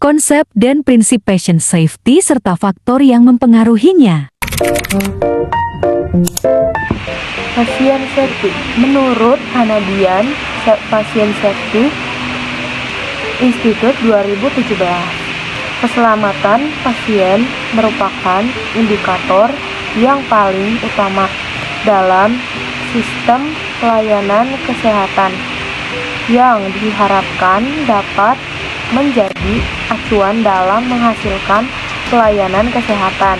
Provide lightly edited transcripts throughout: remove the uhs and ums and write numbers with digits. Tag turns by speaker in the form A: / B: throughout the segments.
A: konsep dan prinsip patient safety serta faktor yang mempengaruhinya.
B: Pasien safety. Menurut Hanabian Pasien Safety Institute 2017, keselamatan pasien merupakan indikator yang paling utama dalam sistem pelayanan kesehatan yang diharapkan dapat menjadi acuan dalam menghasilkan pelayanan kesehatan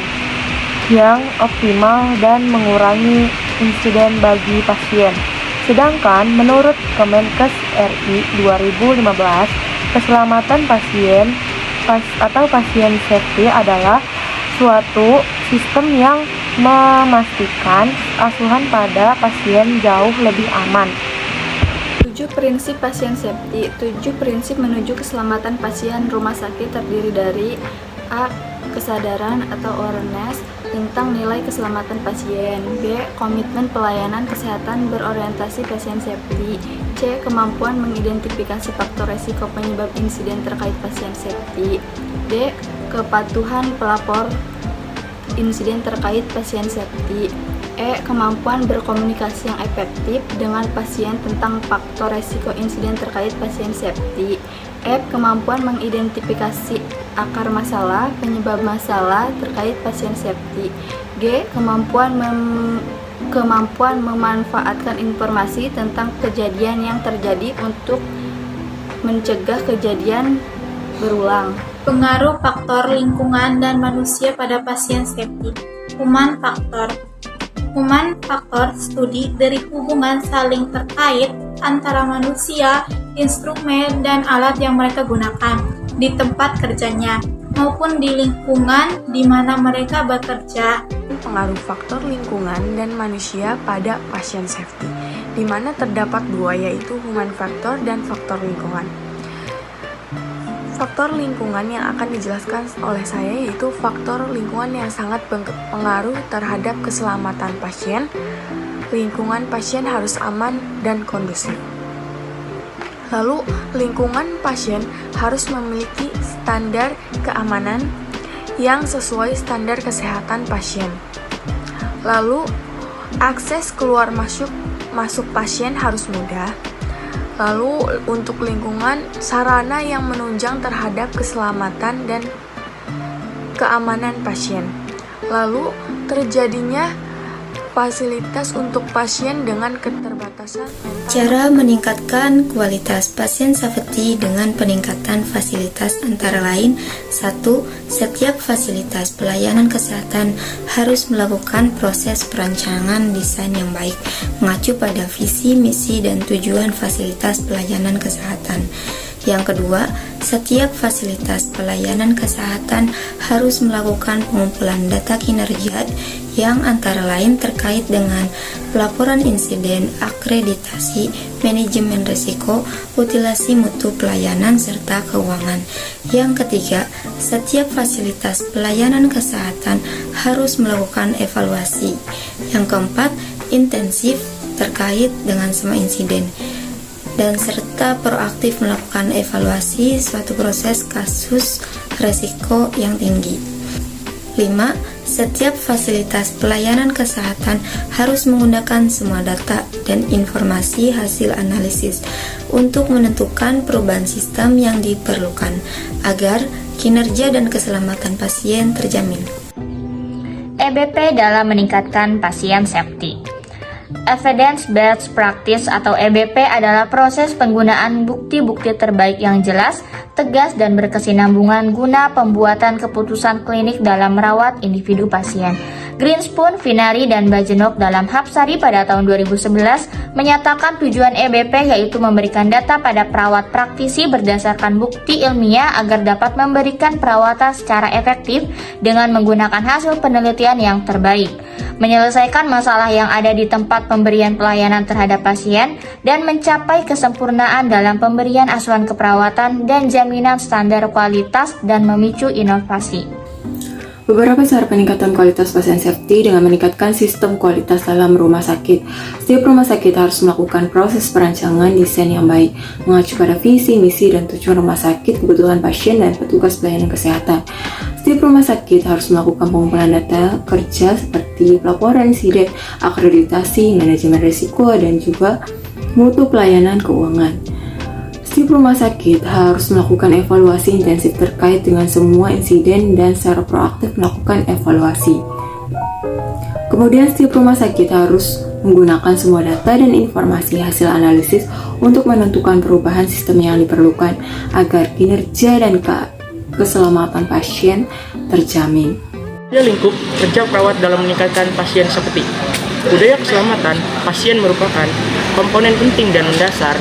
B: yang optimal dan mengurangi insiden bagi pasien. Sedangkan menurut Kemenkes RI 2015, keselamatan pasien atau pasien safety adalah suatu sistem yang memastikan asuhan pada pasien jauh lebih aman.
C: 7 prinsip pasien safety. 7 prinsip menuju keselamatan pasien rumah sakit terdiri dari A. Kesadaran atau awareness tentang nilai keselamatan pasien. B. Komitmen pelayanan kesehatan berorientasi pasien safety. C. Kemampuan mengidentifikasi faktor resiko penyebab insiden terkait pasien safety. D. Kepatuhan pelapor insiden terkait pasien safety. E. Kemampuan berkomunikasi yang efektif dengan pasien tentang faktor resiko insiden terkait pasien safety. F. Kemampuan mengidentifikasi akar masalah, penyebab masalah terkait pasien safety. G. Kemampuan memanfaatkan informasi tentang kejadian yang terjadi untuk mencegah kejadian berulang.
D: Pengaruh faktor lingkungan dan manusia pada pasien safety. Human factor. Human factor studi dari hubungan saling terkait antara manusia, instrumen, dan alat yang mereka gunakan di tempat kerjanya maupun di lingkungan di mana mereka bekerja.
E: Pengaruh faktor lingkungan dan manusia pada pasien safety, di mana terdapat dua, yaitu human factor dan faktor lingkungan. Faktor lingkungan yang akan dijelaskan oleh saya yaitu faktor lingkungan yang sangat berpengaruh terhadap keselamatan pasien. Lingkungan pasien harus aman dan kondusif. Lalu, lingkungan pasien harus memiliki standar keamanan yang sesuai standar kesehatan pasien. Lalu, akses keluar masuk pasien harus mudah. Lalu, untuk lingkungan, sarana yang menunjang terhadap keselamatan dan keamanan pasien. Lalu, terjadinya fasilitas untuk pasien dengan keterbatasan mental.
F: Cara meningkatkan kualitas pasien safety dengan peningkatan fasilitas antara lain 1. Setiap fasilitas pelayanan kesehatan harus melakukan proses perancangan desain yang baik, mengacu pada visi, misi, dan tujuan fasilitas pelayanan kesehatan. Yang kedua, setiap fasilitas pelayanan kesehatan harus melakukan pengumpulan data kinerja yang antara lain terkait dengan pelaporan insiden, akreditasi, manajemen risiko, utilasi mutu pelayanan, serta keuangan. Yang ketiga, setiap fasilitas pelayanan kesehatan harus melakukan evaluasi. Yang keempat, intensif terkait dengan semua insiden dan serta proaktif melakukan evaluasi suatu proses kasus resiko yang tinggi. 5. Setiap fasilitas pelayanan kesehatan harus menggunakan semua data dan informasi hasil analisis untuk menentukan perubahan sistem yang diperlukan agar kinerja dan keselamatan pasien terjamin.
G: EBP dalam meningkatkan pasien safety. Evidence-Based Practice atau EBP adalah proses penggunaan bukti-bukti terbaik yang jelas, tegas, dan berkesinambungan guna pembuatan keputusan klinik dalam merawat individu pasien. Greenspoon, Vinari, dan Bajenok dalam Hapsari pada tahun 2011 menyatakan tujuan EBP yaitu memberikan data pada perawat praktisi berdasarkan bukti ilmiah agar dapat memberikan perawatan secara efektif dengan menggunakan hasil penelitian yang terbaik, menyelesaikan masalah yang ada di tempat pemberian pelayanan terhadap pasien, dan mencapai kesempurnaan dalam pemberian asuhan keperawatan dan jaminan standar kualitas dan memicu inovasi.
H: Beberapa cara peningkatan kualitas pasien safety dengan meningkatkan sistem kualitas dalam rumah sakit. Setiap rumah sakit harus melakukan proses perancangan desain yang baik, mengacu pada visi, misi, dan tujuan rumah sakit, kebutuhan pasien, dan petugas pelayanan kesehatan. Setiap rumah sakit harus melakukan pengumpulan data kerja seperti pelaporan insiden, akreditasi, manajemen risiko, dan juga mutu pelayanan keuangan. Setiap rumah sakit harus melakukan evaluasi intensif terkait dengan semua insiden dan secara proaktif melakukan evaluasi. Kemudian setiap rumah sakit harus menggunakan semua data dan informasi hasil analisis untuk menentukan perubahan sistem yang diperlukan agar kinerja dan keselamatan pasien terjamin.
I: Lingkup kerja perawat dalam meningkatkan pasien safety. Budaya keselamatan pasien merupakan komponen penting dan mendasar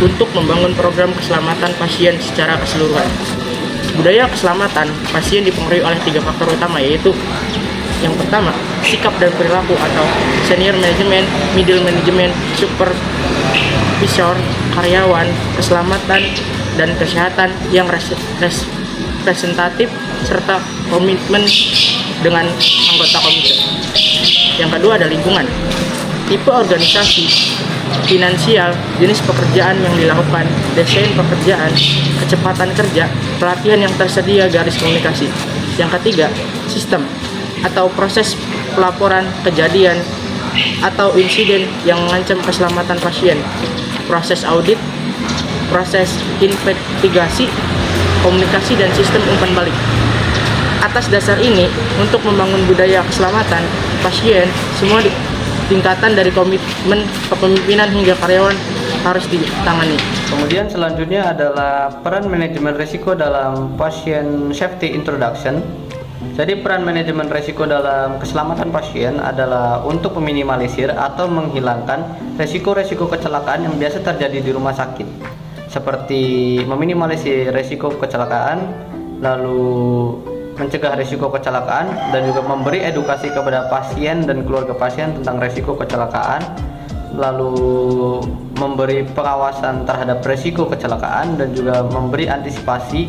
I: untuk membangun program keselamatan pasien secara keseluruhan. Budaya keselamatan pasien dipengaruhi oleh 3 faktor utama, yaitu yang pertama, sikap dan perilaku atau senior management, middle management, supervisor, karyawan, keselamatan dan kesehatan yang representatif serta komitmen dengan anggota komite. Yang kedua ada lingkungan, tipe organisasi, finansial, jenis pekerjaan yang dilakukan, desain pekerjaan, kecepatan kerja, pelatihan yang tersedia, garis komunikasi. Yang ketiga, sistem atau proses pelaporan kejadian atau insiden yang mengancam keselamatan pasien, proses audit, proses investigasi, komunikasi, dan sistem umpan balik. Atas dasar ini, untuk membangun budaya keselamatan pasien, semua tingkatan dari komitmen kepemimpinan hingga karyawan harus ditangani.
J: Kemudian selanjutnya adalah peran manajemen risiko dalam patient safety introduction. Jadi peran manajemen risiko dalam keselamatan pasien adalah untuk meminimalisir atau menghilangkan risiko-risiko kecelakaan yang biasa terjadi di rumah sakit, seperti meminimalisir risiko kecelakaan, lalu mencegah risiko kecelakaan, dan juga memberi edukasi kepada pasien dan keluarga pasien tentang risiko kecelakaan, lalu memberi pengawasan terhadap risiko kecelakaan, dan juga memberi antisipasi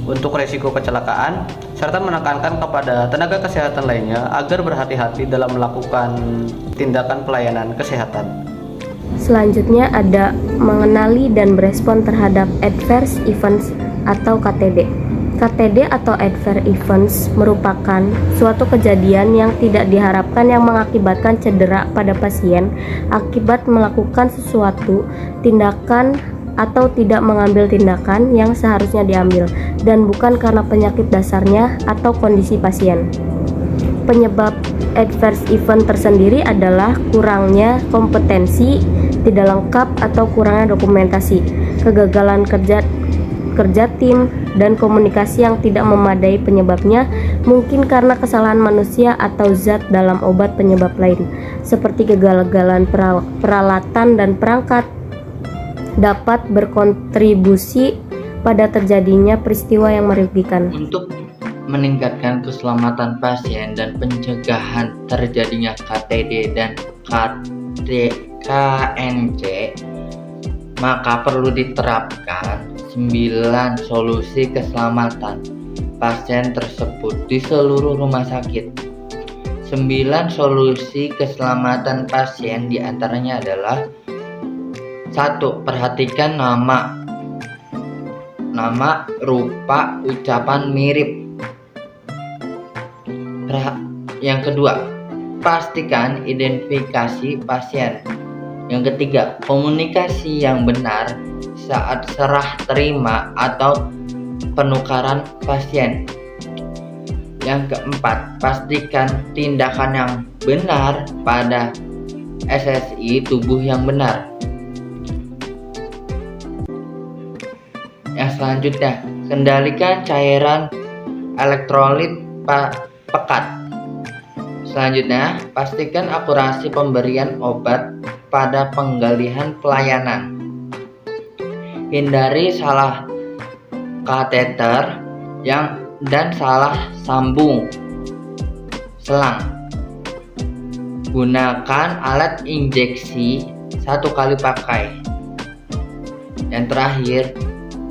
J: untuk risiko kecelakaan, serta menekankan kepada tenaga kesehatan lainnya agar berhati-hati dalam melakukan tindakan pelayanan kesehatan.
B: Selanjutnya ada mengenali dan berespon terhadap adverse events atau KTD. KTD atau adverse events merupakan suatu kejadian yang tidak diharapkan yang mengakibatkan cedera pada pasien akibat melakukan sesuatu tindakan atau tidak mengambil tindakan yang seharusnya diambil, dan bukan karena penyakit dasarnya atau kondisi pasien. Penyebab adverse event tersendiri adalah kurangnya kompetensi, tidak lengkap atau kurangnya dokumentasi, kegagalan kerja tim, dan komunikasi yang tidak memadai. Penyebabnya mungkin karena kesalahan manusia atau zat dalam obat penyebab lain, seperti kegagalan peralatan dan perangkat dapat berkontribusi pada terjadinya peristiwa yang merugikan.
K: Untuk meningkatkan keselamatan pasien dan pencegahan terjadinya KTD dan KNC, maka perlu diterapkan 9 solusi keselamatan pasien tersebut di seluruh rumah sakit. 9 solusi keselamatan pasien diantaranya adalah: 1. Perhatikan nama, rupa, ucapan mirip. Yang kedua, pastikan identifikasi pasien. Yang ketiga, komunikasi yang benar saat serah terima atau penukaran pasien. Yang keempat, pastikan tindakan yang benar pada SSI tubuh yang benar. Yang selanjutnya, kendalikan cairan elektrolit pekat. Selanjutnya, pastikan akurasi pemberian obat pada penggalian pelayanan. Hindari salah kateter dan salah sambung selang. Gunakan alat injeksi 1 kali pakai. Yang terakhir,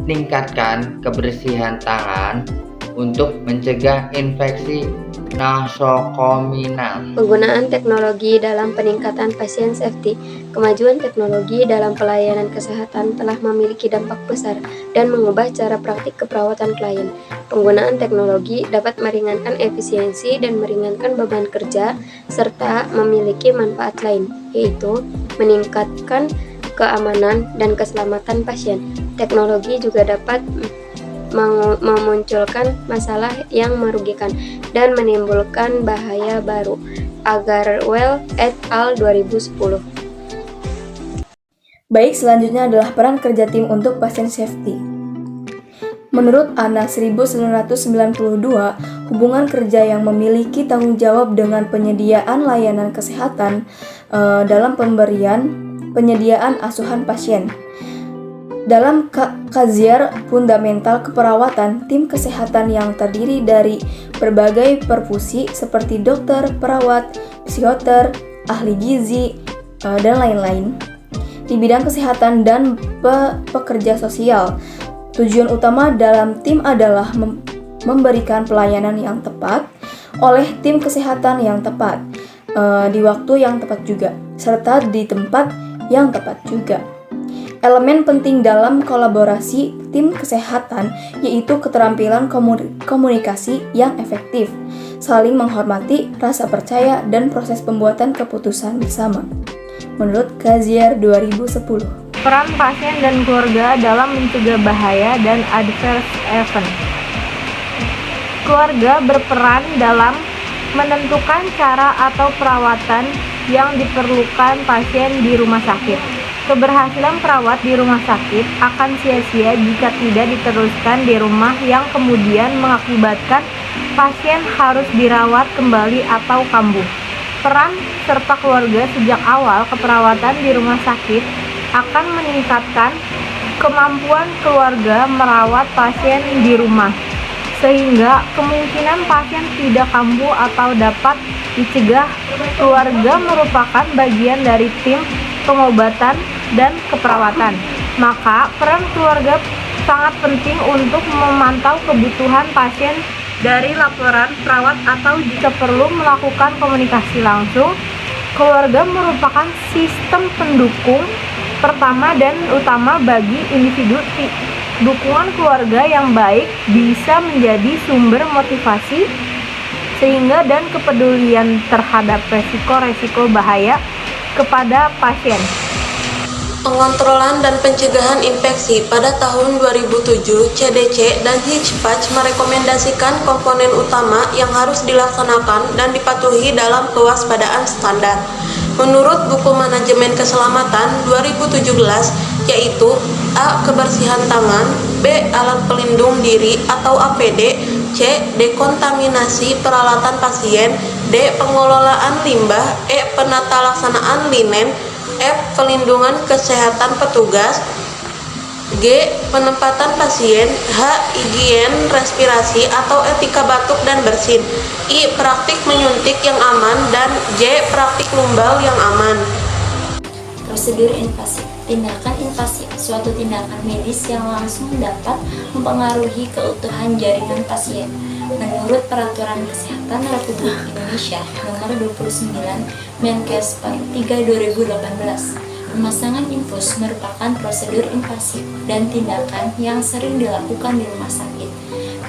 K: tingkatkan kebersihan tangan untuk mencegah infeksi nosokominal.
B: Penggunaan teknologi dalam peningkatan pasien safety. Kemajuan teknologi dalam pelayanan kesehatan telah memiliki dampak besar dan mengubah cara praktik keperawatan klien. Penggunaan teknologi dapat meringankan efisiensi dan meringankan beban kerja, serta memiliki manfaat lain, yaitu meningkatkan keamanan dan keselamatan pasien. Teknologi juga dapat memunculkan masalah yang merugikan dan menimbulkan bahaya baru. Agarwal et al. 2010.
L: Baik, selanjutnya adalah peran kerja tim untuk pasien safety. Menurut ANA 1992, hubungan kerja yang memiliki tanggung jawab dengan penyediaan layanan kesehatan dalam penyediaan asuhan pasien. Dalam kajian fundamental keperawatan, tim kesehatan yang terdiri dari berbagai profesi seperti dokter, perawat, psikiater, ahli gizi, dan lain-lain di bidang kesehatan dan pekerja sosial. Tujuan utama dalam tim adalah memberikan pelayanan yang tepat oleh tim kesehatan yang tepat, di waktu yang tepat juga, serta di tempat yang tepat juga. Elemen penting dalam kolaborasi tim kesehatan yaitu keterampilan komunikasi yang efektif, saling menghormati, rasa percaya, dan proses pembuatan keputusan bersama. Menurut Kazier 2010.
C: Peran pasien dan keluarga dalam mencegah bahaya dan adverse event. Keluarga berperan dalam menentukan cara atau perawatan yang diperlukan pasien di rumah sakit. Keberhasilan perawat di rumah sakit akan sia-sia jika tidak diteruskan di rumah, yang kemudian mengakibatkan pasien harus dirawat kembali atau kambuh. Peran serta keluarga sejak awal keperawatan di rumah sakit akan meningkatkan kemampuan keluarga merawat pasien di rumah, sehingga kemungkinan pasien tidak kambuh atau dapat dicegah. Keluarga merupakan bagian dari tim pengobatan dan keperawatan. Maka peran keluarga sangat penting untuk memantau kebutuhan pasien dari laporan perawat atau jika perlu melakukan komunikasi langsung. Keluarga merupakan sistem pendukung pertama dan utama bagi individu. Dukungan keluarga yang baik bisa menjadi sumber motivasi sehingga dan kepedulian terhadap resiko-resiko bahaya kepada pasien.
M: Pengontrolan dan pencegahan infeksi pada tahun 2007, CDC dan HICPAC merekomendasikan komponen utama yang harus dilaksanakan dan dipatuhi dalam kewaspadaan standar. Menurut buku manajemen keselamatan 2017, yaitu A. Kebersihan tangan, B. Alat pelindung diri atau APD, C. Dekontaminasi peralatan pasien, D. Pengelolaan limbah, E. Penata laksanaan linen, F. Pelindungan kesehatan petugas, G. Penempatan pasien, H. Higien respirasi atau etika batuk dan bersin, I. Praktik menyuntik yang aman, dan J. Praktik lumbal yang aman.
F: Prosedur invasif. Tindakan invasif, suatu tindakan medis yang langsung dapat mempengaruhi keutuhan jaringan pasien. Menurut Peraturan Kesehatan Republik Indonesia Nomor 29 Menkes Per 3 2018, pemasangan infus merupakan prosedur invasif dan tindakan yang sering dilakukan di rumah sakit.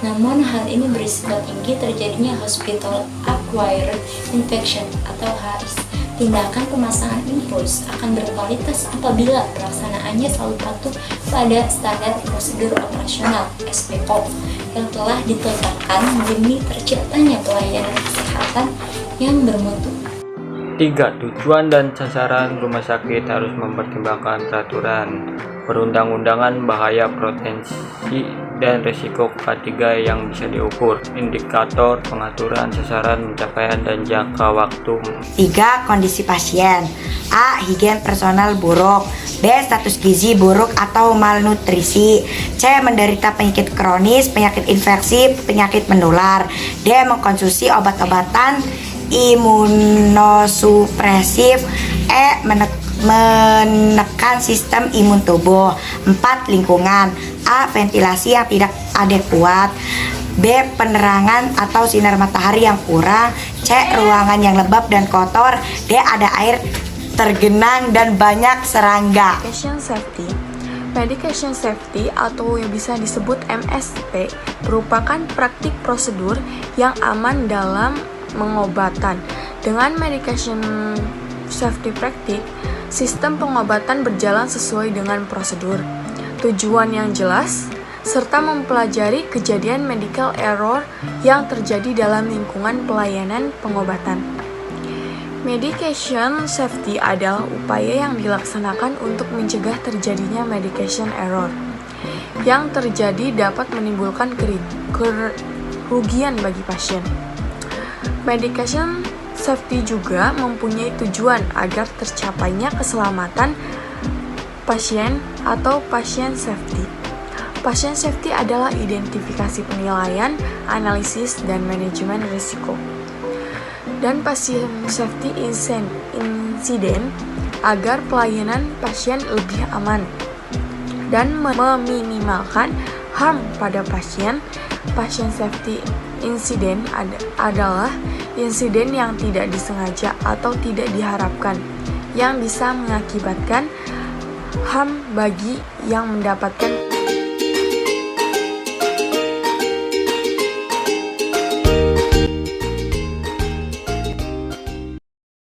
F: Namun hal ini berisiko tinggi terjadinya hospital acquired infection atau HAIS. Tindakan pemasangan infus akan berkualitas apabila pelaksanaannya selalu patuh pada standar prosedur operasional (SPO) yang telah ditetapkan demi terciptanya pelayanan kesehatan yang bermutu.
J: 3. Tujuan dan sasaran rumah sakit harus mempertimbangkan peraturan perundang-undangan, bahaya, potensi, dan risiko K3 yang bisa diukur, indikator pengaturan sasaran, pencapaian, dan jangka waktu.
N: 3. Kondisi pasien. A. Higien personal buruk, B. Status gizi buruk atau malnutrisi, C. Menderita penyakit kronis, penyakit infeksi, penyakit menular, D. Mengkonsumsi obat-obatan imunosupresif, E. Menekan sistem imun tubuh. 4. Lingkungan. A. Ventilasi yang tidak adekuat, B. Penerangan atau sinar matahari yang kurang. C. Ruangan yang lembab dan kotor. D. Ada air tergenang dan banyak serangga.
E: Medication safety. Medication safety atau yang bisa disebut MSP merupakan praktik prosedur yang aman dalam pengobatan. Dengan medication safety practice, sistem pengobatan berjalan sesuai dengan prosedur, tujuan yang jelas, serta mempelajari kejadian medical error yang terjadi dalam lingkungan pelayanan pengobatan. Medication safety adalah upaya yang dilaksanakan untuk mencegah terjadinya medication error yang terjadi dapat menimbulkan kerugian bagi pasien. Medication safety juga mempunyai tujuan agar tercapainya keselamatan pasien atau patient safety. Patient safety adalah identifikasi penilaian, analisis, dan manajemen risiko. Dan patient safety insiden agar pelayanan pasien lebih aman dan meminimalkan harm pada pasien. Patient safety insiden adalah insiden yang tidak disengaja atau tidak diharapkan yang bisa mengakibatkan harm bagi yang mendapatkan